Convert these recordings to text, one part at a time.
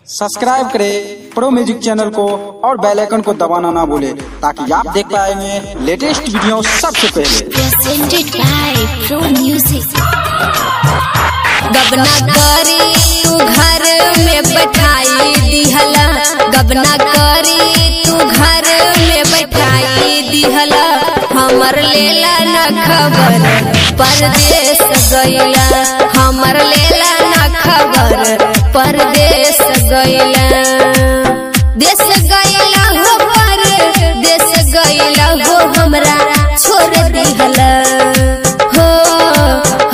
Subscribe करें pro music channel को और बेल आइकन को दबाना ना भूले ताकि आप देख पाएंगे लेटेस्ट वीडियो सबसे पहले। Presented by Pro Music। गबना करी तू घर में बैठाई दिहला, गबना करी तू घर में बैठाई दिहला, हमर लेला न खबर परदेश गइला, हमर लेला न खबर परदेश गइला, देश गइला हो परदेश गइला हो हमरा छोड़ दिहला हो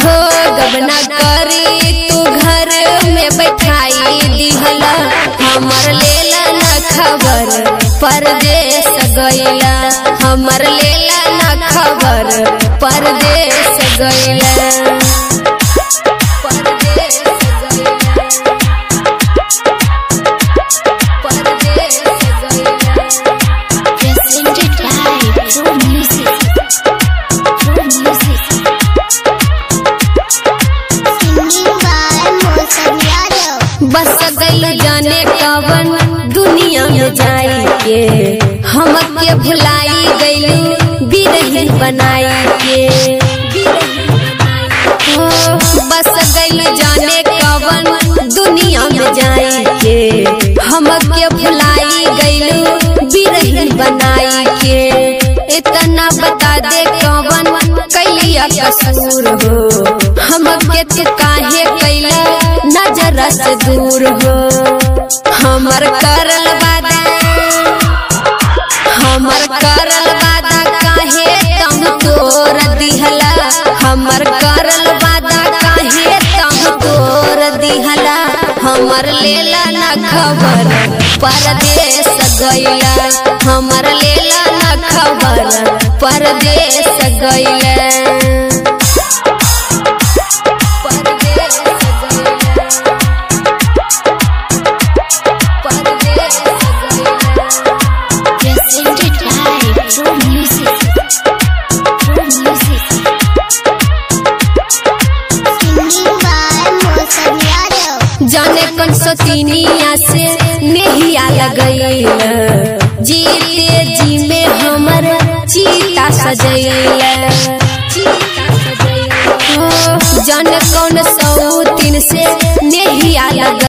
हो। गबना करी तू घर में बैठाई दिहला, हमर लेला न खबर परदेश गइला, हमर लेला न खबर परदेश गइला। बस गइल जाने कवन दुनिया में जाई के, हमके भुलाई गइल बिरही बनाई के, बस गइल जाने कवन दुनिया में जाई के, हमके भुलाई गइल बिरही बनाई के। इतना बता दे कवन कैलिया कसूर हो, हमके तू काहे कैला नजर से दूर हो। हमर करल वादा, हमर करल वादा काहे तम तोड़ दिहला, हमर करल वादा काहे तम तोड़ दिहला, हमर लेला न खबर परदेश गइला, हमर लेला न खबर परदेश गइला। जाने कौन सतीनिया से नेहिया लगैला, जीते जी में हमर चीता सजैला, जाने कौन सौतीन से नेहिया